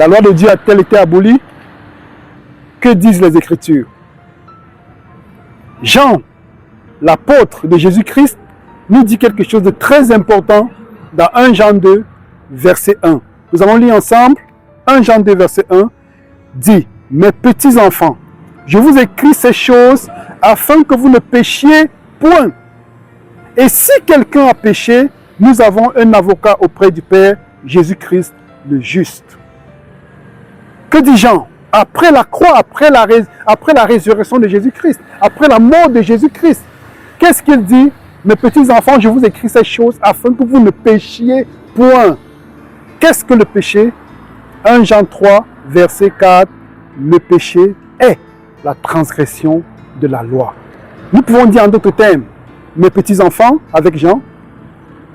La loi de Dieu a-t-elle été abolie? Que disent les Écritures? Jean, l'apôtre de Jésus-Christ, nous dit quelque chose de très important dans 1 Jean 2, verset 1. Nous allons lire ensemble. 1 Jean 2, verset 1 dit: « Mes petits enfants, je vous écris ces choses afin que vous ne péchiez point. Et si quelqu'un a péché, nous avons un avocat auprès du Père, Jésus-Christ le juste. » Que dit Jean? Après la croix, après la résurrection de Jésus-Christ, après la mort de Jésus-Christ, qu'est-ce qu'il dit? Mes petits enfants, je vous écris ces choses afin que vous ne péchiez point. Qu'est-ce que le péché? 1 Jean 3, verset 4, le péché est la transgression de la loi. Nous pouvons dire en d'autres termes, mes petits enfants, avec Jean,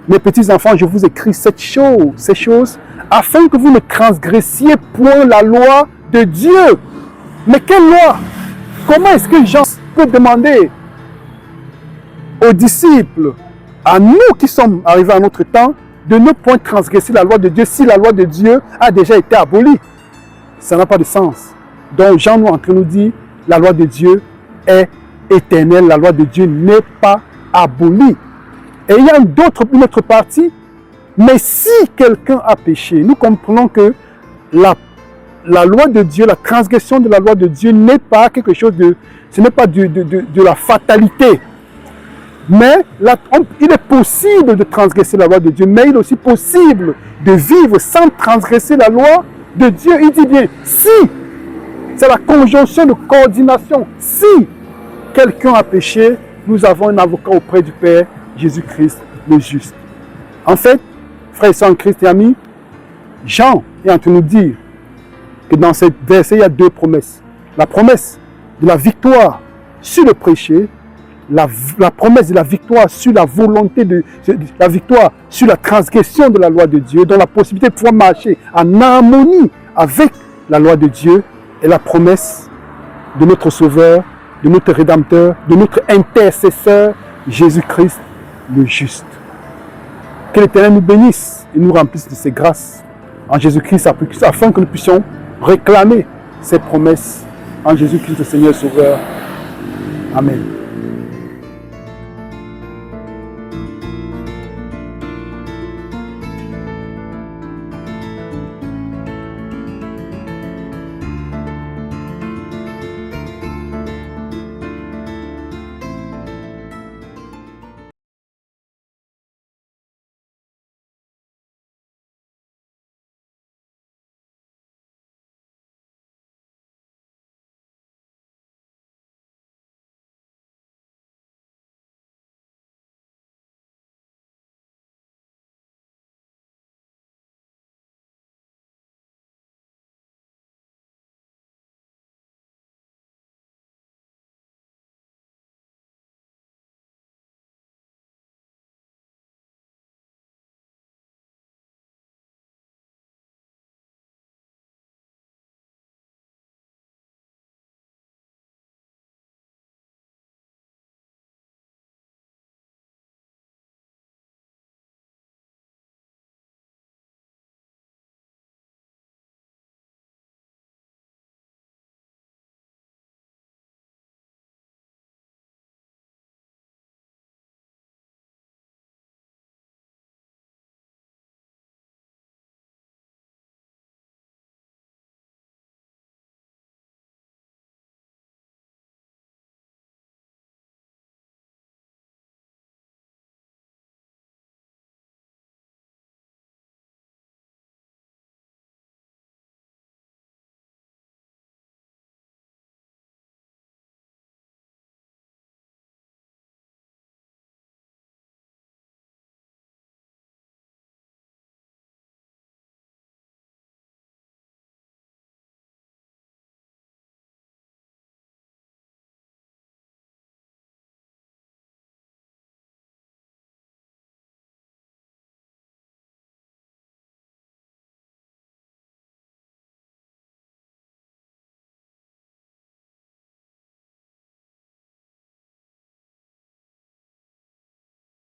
mes petits enfants, je vous écris ces choses, afin que vous ne transgressiez point la loi de Dieu. Mais quelle loi? Comment est-ce que Jean peut demander aux disciples, à nous qui sommes arrivés à notre temps, de ne point transgresser la loi de Dieu si la loi de Dieu a déjà été abolie? Ça n'a pas de sens. Donc Jean nous est en train de nous dire, la loi de Dieu est éternelle, la loi de Dieu n'est pas abolie. Et il y a une autre partie, mais si quelqu'un a péché, nous comprenons que la loi de Dieu, la transgression de la loi de Dieu n'est pas quelque chose de... Ce n'est pas de la fatalité. Mais il est possible de transgresser la loi de Dieu, mais il est aussi possible de vivre sans transgresser la loi de Dieu. Il dit bien, si, c'est la conjonction de coordination, si quelqu'un a péché, nous avons un avocat auprès du Père, Jésus-Christ le juste. En fait, frères et sœurs en Christ et amis, Jean est en train de nous dire que dans ce verset, il y a deux promesses. La promesse de la victoire sur le péché, la promesse de la victoire sur la volonté la victoire sur la transgression de la loi de Dieu, dans la possibilité de pouvoir marcher en harmonie avec la loi de Dieu, et la promesse de notre Sauveur, de notre Rédempteur, de notre intercesseur, Jésus-Christ le juste. Que l'Éternel nous bénisse et nous remplisse de ses grâces en Jésus-Christ, afin que nous puissions réclamer ces promesses en Jésus-Christ le Seigneur Sauveur. Amen.